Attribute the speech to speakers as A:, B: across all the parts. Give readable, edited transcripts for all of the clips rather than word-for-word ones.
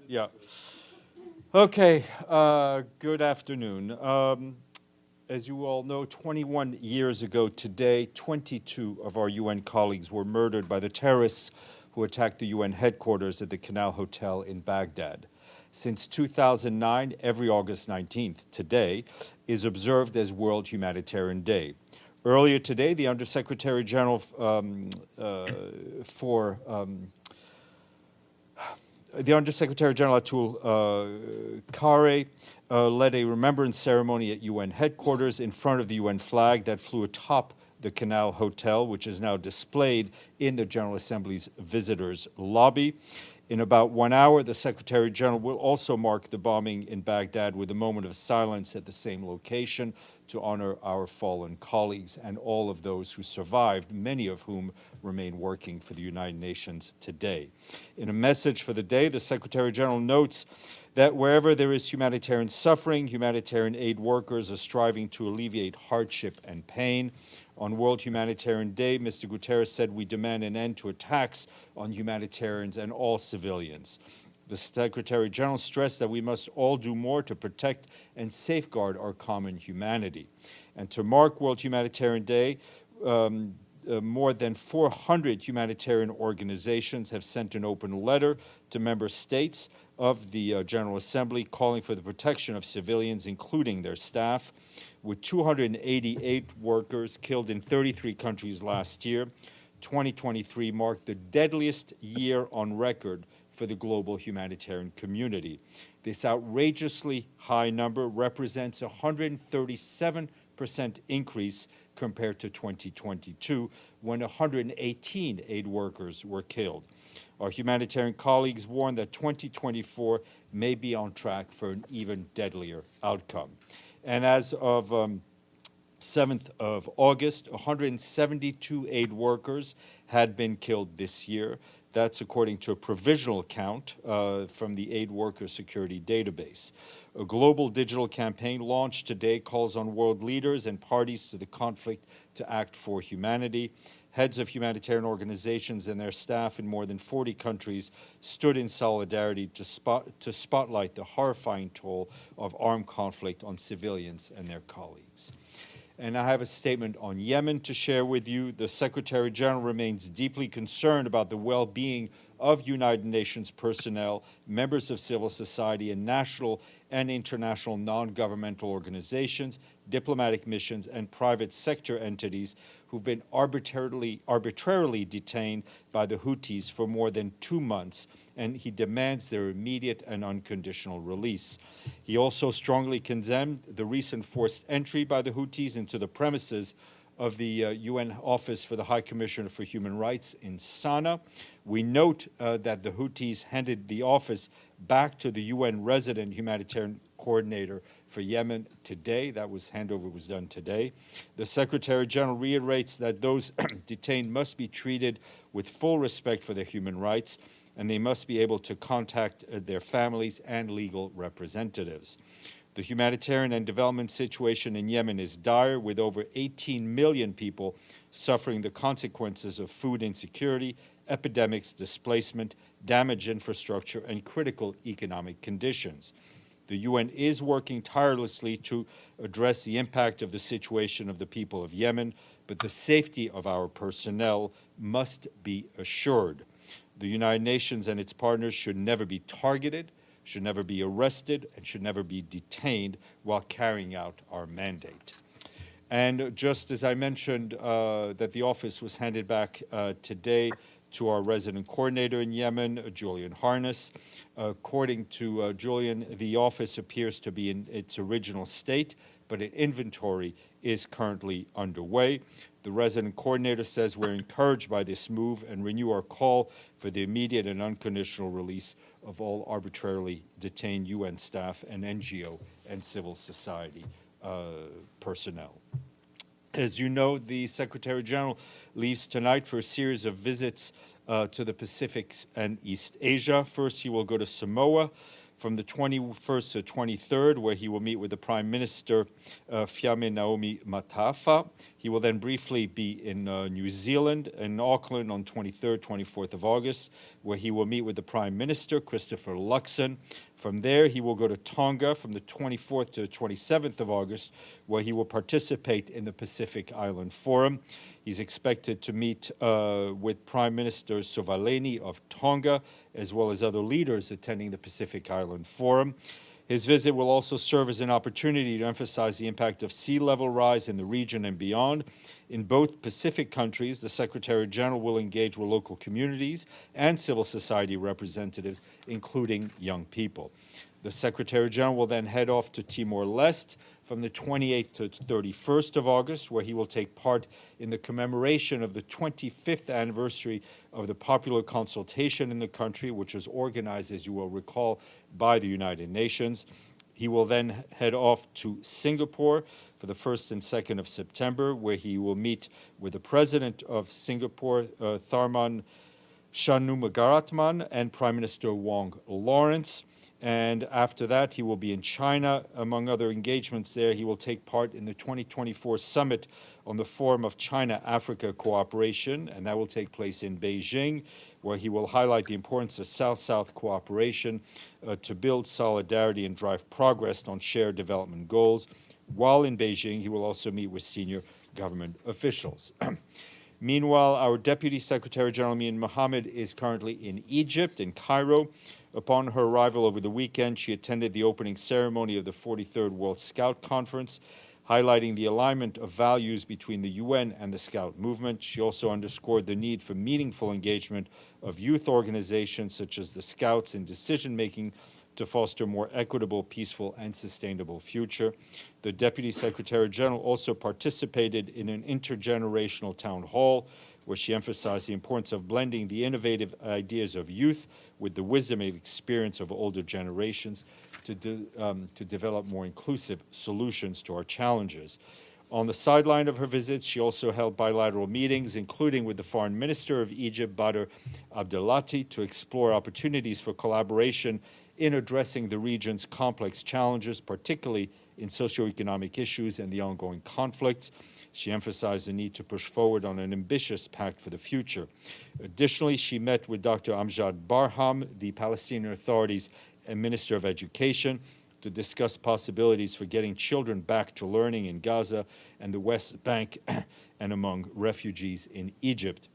A: Yeah. Okay, good afternoon. As you all know, 21 years ago today, 22 of our UN colleagues were murdered by the terrorists who attacked the UN headquarters at the Canal Hotel in Baghdad. Since 2009, every August 19th, today, is observed as World Humanitarian Day. Earlier today, the Undersecretary General the Undersecretary General Atul Khare led a remembrance ceremony at UN headquarters in front of the UN flag that flew atop the Canal Hotel, which is now displayed in the General Assembly's visitors' lobby. In about 1 hour, the Secretary General will also mark the bombing in Baghdad with a moment of silence at the same location to honor our fallen colleagues and all of those who survived, many of whom remain working for the United Nations today. In a message for the day, the Secretary General notes that wherever there is humanitarian suffering, humanitarian aid workers are striving to alleviate hardship and pain. On World Humanitarian Day, Mr. Guterres said we demand an end to attacks on humanitarians and all civilians. The Secretary General stressed that we must all do more to protect and safeguard our common humanity. And to mark World Humanitarian Day, more than 400 humanitarian organizations have sent an open letter to member states of the General Assembly calling for the protection of civilians, including their staff. With 288 workers killed in 33 countries last year, 2023 marked the deadliest year on record for the global humanitarian community. This outrageously high number represents a 137% increase compared to 2022, when 118 aid workers were killed. Our humanitarian colleagues warn that 2024 may be on track for an even deadlier outcome. And as of 7th of August, 172 aid workers had been killed this year. That's according to a provisional count from the Aid Worker Security Database. A global digital campaign launched today calls on world leaders and parties to the conflict to act for humanity. Heads of humanitarian organizations and their staff in more than 40 countries stood in solidarity to spotlight the horrifying toll of armed conflict on civilians and their colleagues. And I have a statement on Yemen to share with you. The Secretary General remains deeply concerned about the well-being of United Nations personnel, members of civil society, and national and international non-governmental organizations, diplomatic missions, and private sector entities who've been arbitrarily detained by the Houthis for more than 2 months, and he demands their immediate and unconditional release. He also strongly condemned the recent forced entry by the Houthis into the premises of the UN Office for the High Commissioner for Human Rights in Sana'a. We note that the Houthis handed the office back to the UN resident humanitarian coordinator for Yemen today. That handover was done today. The Secretary General reiterates that those detained must be treated with full respect for their human rights, and they must be able to contact their families and legal representatives. The humanitarian and development situation in Yemen is dire, with over 18 million people suffering the consequences of food insecurity, epidemics, displacement, damaged infrastructure, and critical economic conditions. The UN is working tirelessly to address the impact of the situation of the people of Yemen, but the safety of our personnel must be assured. The United Nations and its partners should never be targeted, should never be arrested, and should never be detained while carrying out our mandate. And just as I mentioned that the office was handed back today to our resident coordinator in Yemen, Julian Harness. According to Julian, the office appears to be in its original state, but an inventory is currently underway. The resident coordinator says we're encouraged by this move and renew our call for the immediate and unconditional release of all arbitrarily detained UN staff and NGO and civil society personnel. As you know, the Secretary General leaves tonight for a series of visits to the Pacific and East Asia. First, he will go to Samoa from the 21st to 23rd, where he will meet with the Prime Minister, Fiame Naomi Matafa. He will then briefly be in New Zealand, in Auckland on 23rd, 24th of August, where he will meet with the Prime Minister, Christopher Luxon. From there, he will go to Tonga from the 24th to the 27th of August, where he will participate in the Pacific Island Forum. He's expected to meet with Prime Minister Sovaleni of Tonga, as well as other leaders attending the Pacific Island Forum. His visit will also serve as an opportunity to emphasize the impact of sea level rise in the region and beyond. In both Pacific countries, the Secretary General will engage with local communities and civil society representatives, including young people. The Secretary General will then head off to Timor-Leste from the 28th to 31st of August, where he will take part in the commemoration of the 25th anniversary of the popular consultation in the country, which was organized, as you will recall, by the United Nations. He will then head off to Singapore for the 1st and 2nd of September, where he will meet with the President of Singapore, Tharman Shanmugaratnam, and Prime Minister Wong Lawrence. And after that, he will be in China. Among other engagements there, he will take part in the 2024 summit on the Forum of China-Africa Cooperation, and that will take place in Beijing, where he will highlight the importance of South-South cooperation to build solidarity and drive progress on shared development goals. While in Beijing, he will also meet with senior government officials. Meanwhile, our Deputy Secretary General Mian Mohammed is currently in Egypt, in Cairo. Upon her arrival over the weekend, she attended the opening ceremony of the 43rd World Scout Conference, highlighting the alignment of values between the UN and the Scout movement. She also underscored the need for meaningful engagement of youth organizations such as the Scouts in decision-making to foster a more equitable, peaceful, and sustainable future. The Deputy Secretary General also participated in an intergenerational town hall where she emphasized the importance of blending the innovative ideas of youth with the wisdom and experience of older generations to develop more inclusive solutions to our challenges. On the sideline of her visits, she also held bilateral meetings, including with the Foreign Minister of Egypt, Badr Abdelati, to explore opportunities for collaboration in addressing the region's complex challenges, particularly in socioeconomic issues and the ongoing conflicts. She emphasized the need to push forward on an ambitious pact for the future. Additionally, she met with Dr. Amjad Barham, the Palestinian Authority's Minister of Education, to discuss possibilities for getting children back to learning in Gaza and the West Bank and among refugees in Egypt.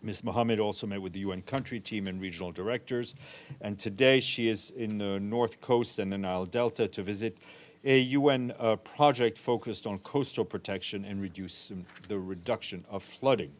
A: Ms. Mohammed also met with the UN country team and regional directors, and today she is in the North Coast and the Nile Delta to visit a UN project focused on coastal protection and the reduction of flooding.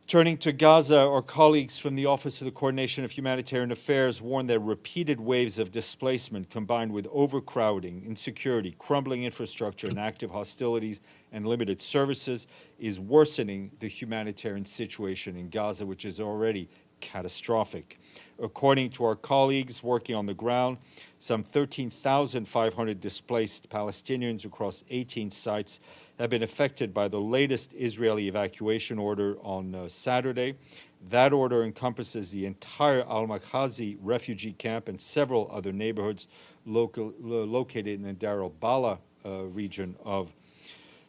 A: Turning to Gaza, our colleagues from the Office of the Coordination of Humanitarian Affairs warn that repeated waves of displacement combined with overcrowding, insecurity, crumbling infrastructure, and active hostilities and limited services is worsening the humanitarian situation in Gaza, which is already catastrophic. According to our colleagues working on the ground, some 13,500 displaced Palestinians across 18 sites have been affected by the latest Israeli evacuation order on Saturday. That order encompasses the entire Al-Makhazi refugee camp and several other neighborhoods located in the Dar al-Bala region of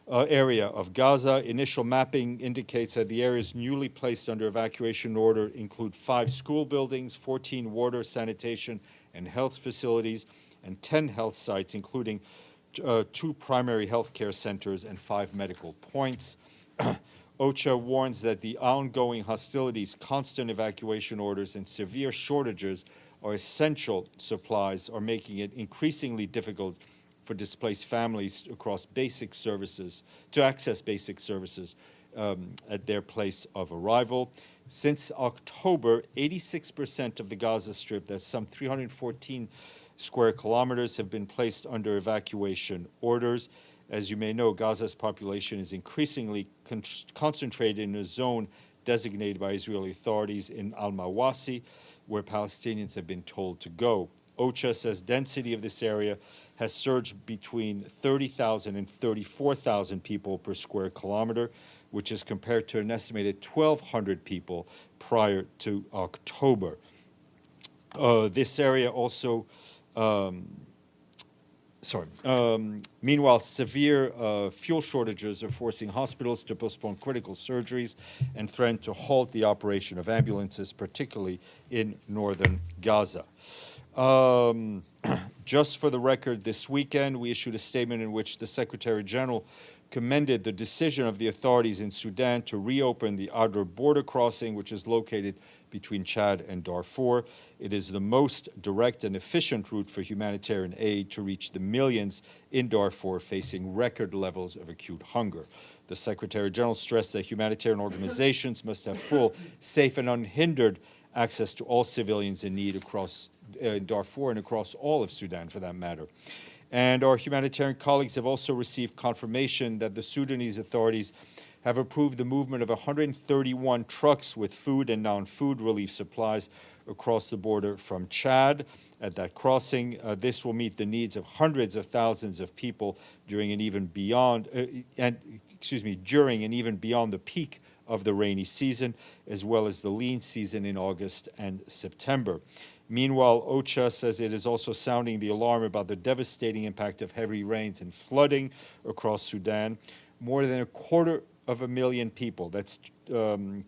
A: area of Gaza. Initial mapping indicates that the areas newly placed under evacuation order include 5 school buildings, 14 water, sanitation, and health facilities, and 10 health sites, including 2 primary health care centers and 5 medical points. OHCHR warns that the ongoing hostilities, constant evacuation orders, and severe shortages of essential supplies are making it increasingly difficult for displaced families across basic services to access basic services at their place of arrival. Since October, 86% of the Gaza Strip, that's some 314 square kilometers, have been placed under evacuation orders. As you may know, Gaza's population is increasingly concentrated in a zone designated by Israeli authorities in Al-Mawasi, where Palestinians have been told to go. OHCHR says density of this area has surged between 30,000 and 34,000 people per square kilometer, which is compared to an estimated 1,200 people prior to October. This area also Meanwhile, severe fuel shortages are forcing hospitals to postpone critical surgeries and threaten to halt the operation of ambulances, particularly in northern Gaza. Just for the record, this weekend we issued a statement in which the Secretary General commended the decision of the authorities in Sudan to reopen the Adr border crossing, which is located between Chad and Darfur. It is the most direct and efficient route for humanitarian aid to reach the millions in Darfur facing record levels of acute hunger. The Secretary General stressed that humanitarian organizations must have full, safe, and unhindered access to all civilians in need across Darfur and across all of Sudan, for that matter. And our humanitarian colleagues have also received confirmation that the Sudanese authorities have approved the movement of 131 trucks with food and non-food relief supplies across the border from Chad. At that crossing, this will meet the needs of hundreds of thousands of people during and even beyond, during and even beyond the peak of the rainy season, as well as the lean season in August and September. Meanwhile, OHCHR says it is also sounding the alarm about the devastating impact of heavy rains and flooding across Sudan. More than 250,000 people, that's some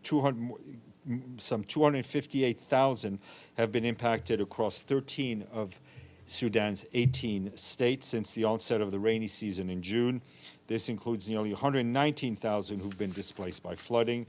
A: 258,000, have been impacted across 13 of Sudan's 18 states since the onset of the rainy season in June. This includes nearly 119,000 who've been displaced by flooding.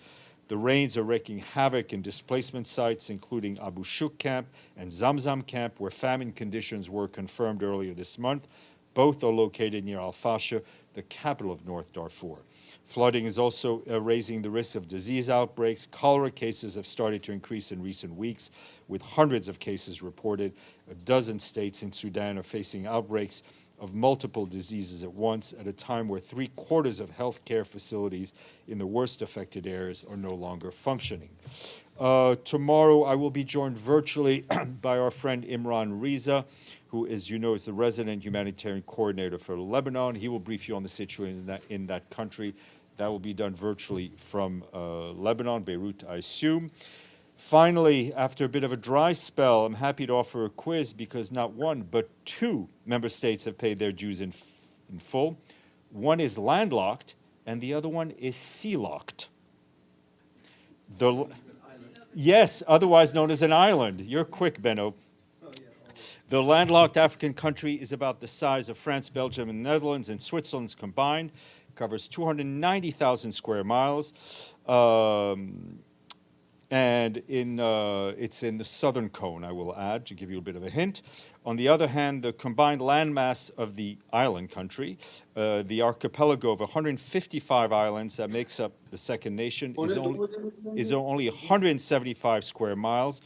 A: The rains are wreaking havoc in displacement sites, including Abu Shuk camp and Zamzam camp, where famine conditions were confirmed earlier this month. Both are located near Al-Fasher, the capital of North Darfur. Flooding is also raising the risk of disease outbreaks. Cholera cases have started to increase in recent weeks, with hundreds of cases reported. A dozen states in Sudan are facing outbreaks of multiple diseases at once, at a time where 3/4 of healthcare facilities in the worst affected areas are no longer functioning. Tomorrow, I will be joined virtually by our friend Imran Riza, who, as you know, is the resident humanitarian coordinator for Lebanon. He will brief you on the situation in that country. That will be done virtually from Lebanon, Beirut, I assume. Finally, after a bit of a dry spell, I'm happy to offer a quiz because not one, but 2 member states have paid their dues in full. One is landlocked, and the other one is sea-locked. Yes, otherwise known as an island. You're quick, Benno. The landlocked African country is about the size of France, Belgium, and the Netherlands and Switzerland combined. It covers 290,000 square miles. And it's in the southern cone, I will add, to give you a bit of a hint. On the other hand, the combined landmass of the island country, the archipelago of 155 islands that makes up the second nation, is only 175 square miles,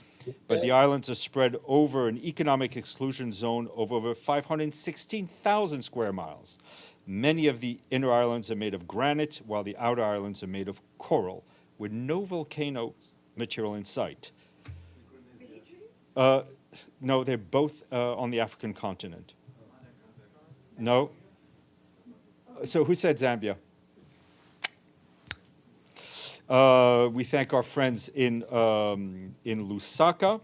A: but the islands are spread over an economic exclusion zone of over 516,000 square miles. Many of the inner islands are made of granite, while the outer islands are made of coral, with no volcano material in sight. No, they're both on the African continent. No? So who said Zambia? We thank our friends in Lusaka.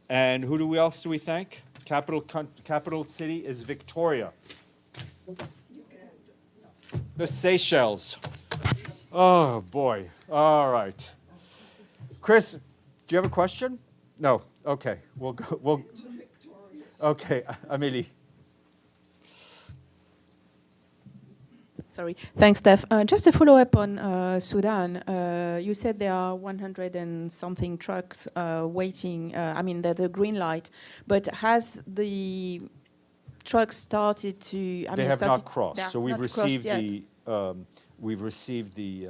A: And who else do we thank? Capital city is Victoria. The Seychelles. Oh, boy. All right. Chris, do you have a question? No. Okay. We'll go. Okay, Amélie.
B: Sorry. Thanks, Steph. Just a follow-up on Sudan. You said there are 100 and something trucks waiting. I mean, there's a green light. But has the trucks started to...
A: They have not crossed. So we've received the... We've received the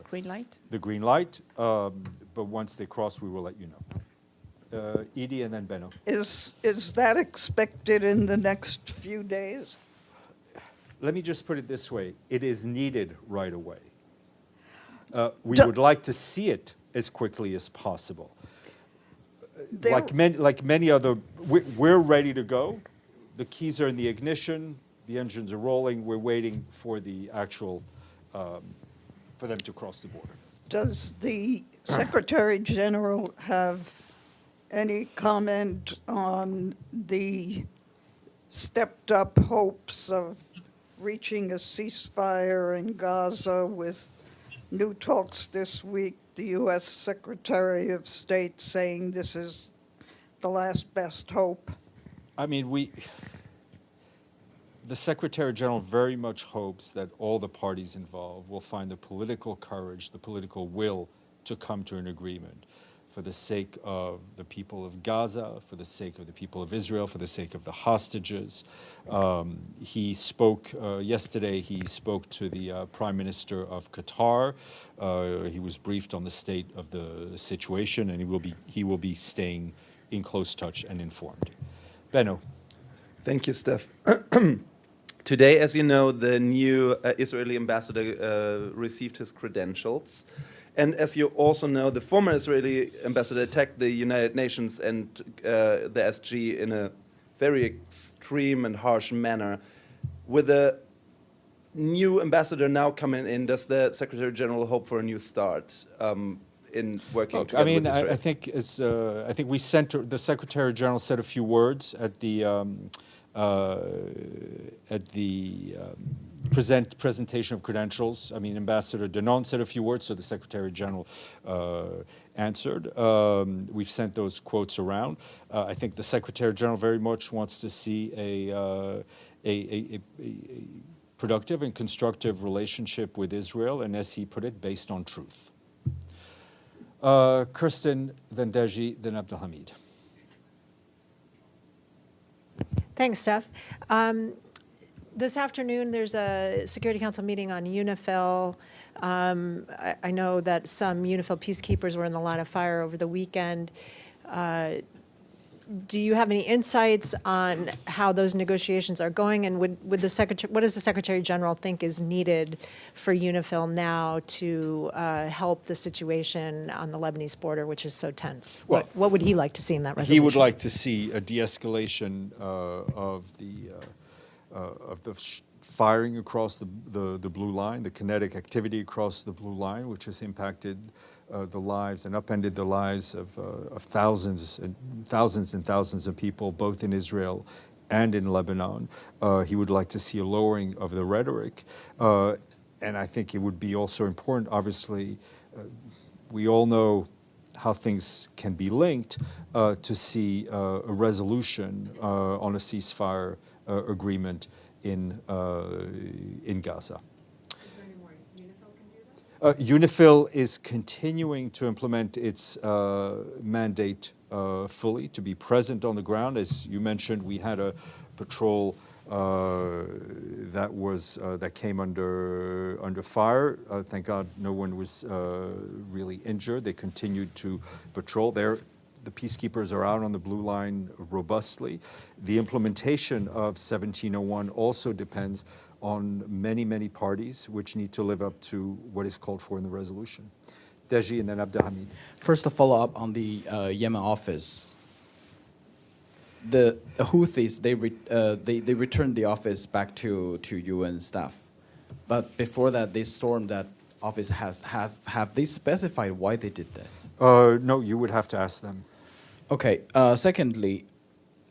B: green light.
A: The green light, but once they cross, we will let you know. Edie and then Benno.
C: Is that expected in the next few days?
A: Let me just put it this way: it is needed right away. We would like to see it as quickly as possible. Like many other, we're ready to go. The keys are in the ignition. The engines are rolling. We're waiting for the actual. For them to cross the border.
C: Does the Secretary General have any comment on the stepped up hopes of reaching a ceasefire in Gaza with new talks this week, the U.S. Secretary of State saying this is the last best hope.
A: I mean, the Secretary General very much hopes that all the parties involved will find the political courage, the political will to come to an agreement for the sake of the people of Gaza, for the sake of the people of Israel, for the sake of the hostages. He spoke yesterday, he spoke to the Prime Minister of Qatar. He was briefed on the state of the situation, and he will be staying in close touch and informed. Benno.
D: Thank you, Steph. Today, as you know, the new Israeli ambassador received his credentials. And as you also know, the former Israeli ambassador attacked the United Nations and the SG in a very extreme and harsh manner. With the new ambassador now coming in, does the Secretary General hope for a new start in working together with Israel?
A: I think we sent the Secretary General said a few words at the presentation of credentials. I mean, Ambassador Denon said a few words, so the Secretary General answered. We've sent those quotes around. I think the Secretary General very much wants to see a productive and constructive relationship with Israel, and as he put it, based on truth. Kirsten, then Deji, then Abdelhamid.
E: Thanks, Steph. This afternoon, there's a Security Council meeting on UNIFIL. I know that some UNIFIL peacekeepers were in the line of fire over the weekend. Do you have any insights on how those negotiations are going? And what does the Secretary General think is needed for UNIFIL now to help the situation on the Lebanese border, which is so tense?
A: Well,
E: what would he like to see in that resolution?
A: He would like to see a de-escalation of the firing across the blue line, the kinetic activity across the blue line, which has impacted the lives and upended the lives of thousands and thousands of people, both in Israel and in Lebanon. He would like to see a lowering of the rhetoric. And I think it would be also important, obviously, we all know how things can be linked, to see a resolution on a ceasefire agreement in Gaza.
E: Is there any more UNIFIL can do that?
A: UNIFIL is continuing to implement its mandate fully, to be present on the ground. As you mentioned, we had a patrol that came under fire. Thank God no one was really injured. They continued to patrol there. The peacekeepers are out on the blue line robustly. The implementation of 1701 also depends on many, many parties which need to live up to what is called for in the resolution. Deji and then Abdelhamid.
F: First, a follow-up on the Yemen office. The Houthis, they returned the office back to UN staff. But before that, they stormed that office. Have they specified why they did this?
A: No, you would have to ask them.
F: Okay. Secondly,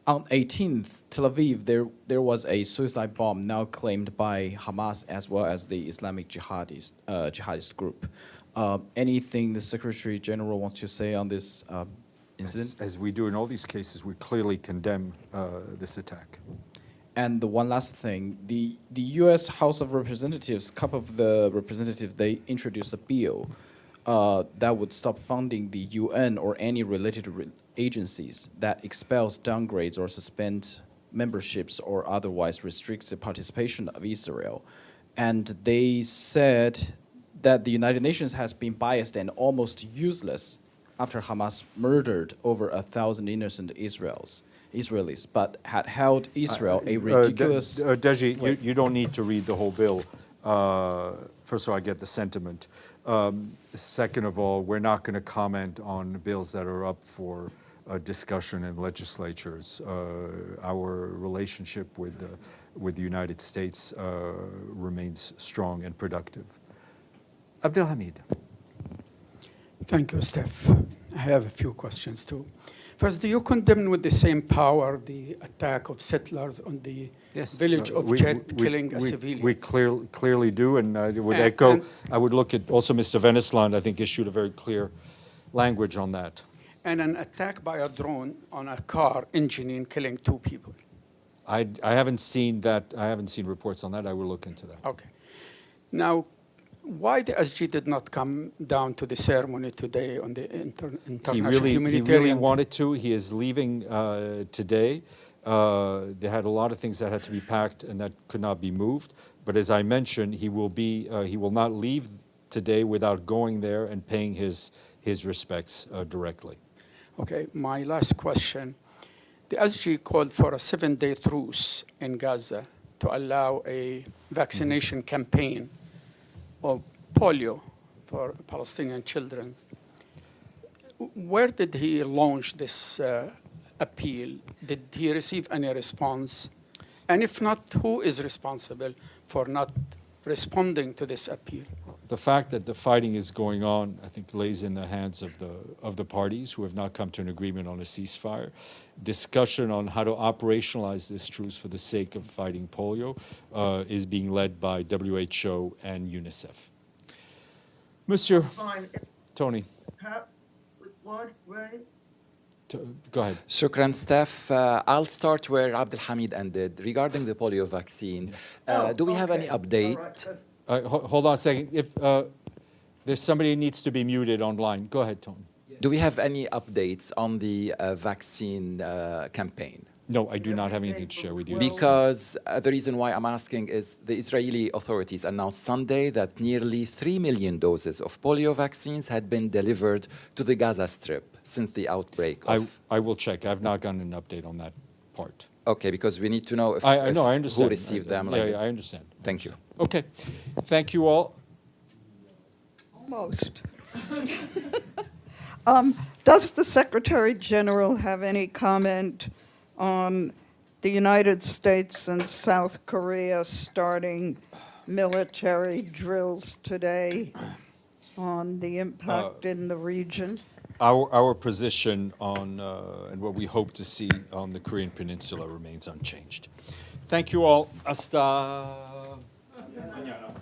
F: on 18th, Tel Aviv, there was a suicide bomb now claimed by Hamas as well as the Islamic jihadist group. Anything the Secretary General wants to say on this incident?
A: As we do in all these cases, we clearly condemn this attack.
F: And the one last thing, the U.S. House of Representatives, a couple of the representatives, they introduced a bill that would stop funding the UN or any related agencies that expels, downgrades, or suspend memberships or otherwise restricts the participation of Israel. And they said that the United Nations has been biased and almost useless after Hamas murdered over 1,000 innocent Israelis, but had held Israel a ridiculous...
A: Deji, you don't need to read the whole bill. First of all, I get the sentiment. Second of all, we're not going to comment on bills that are up for discussion in legislatures. Our relationship with the United States remains strong and productive. Abdelhamid.
G: Thank you, Steph. I have a few questions too. First, do you condemn with the same power the attack of settlers on the village of Jet, killing a civilian?
A: We clearly do, and I would
G: And-
A: echo.
G: and-
A: I would look at also Mr. Venesland. I think issued a very clear language on that.
G: And an attack by a drone on a car engineering, killing 2 people.
A: I haven't seen that. I haven't seen reports on that. I will look into that.
G: Okay. Now, why the SG did not come down to the ceremony today on the international
A: He
G: humanitarian?
A: really wanted to. He is leaving today. They had a lot of things that had to be packed and that could not be moved. But as I mentioned, he will not leave today without going there and paying his respects directly.
G: Okay, my last question. The SG called for a 7-day truce in Gaza to allow a vaccination campaign of polio for Palestinian children. Where did he launch this appeal? Did he receive any response? And if not, who is responsible for not responding to this appeal?
A: The fact that the fighting is going on, I think, lays in the hands of the parties who have not come to an agreement on a ceasefire. Discussion on how to operationalize this truce for the sake of fighting polio is being led by WHO and UNICEF. Monsieur Tony. Go ahead.
H: Shukran, Steph. I'll start where Abdelhamid ended. Regarding the polio vaccine, do we have any update?
A: Hold on a second. If there's somebody who needs to be muted online, go ahead, Tony.
H: Do we have any updates on the vaccine campaign?
A: No, I do not have anything to share with you.
H: Because the reason why I'm asking is the Israeli authorities announced Sunday that nearly 3 million doses of polio vaccines had been delivered to the Gaza Strip since the outbreak of...
A: I will check. I've not gotten an update on that part.
H: Okay, because we need to know if,
A: I understand.
H: who received them.
A: Yeah, I understand.
H: Thank you.
A: Okay. Thank you all.
C: Almost. Does the Secretary General have any comment on the United States and South Korea starting military drills today, on the impact in the region?
A: Our position on and what we hope to see on the Korean Peninsula remains unchanged. Thank you all. Hasta mañana.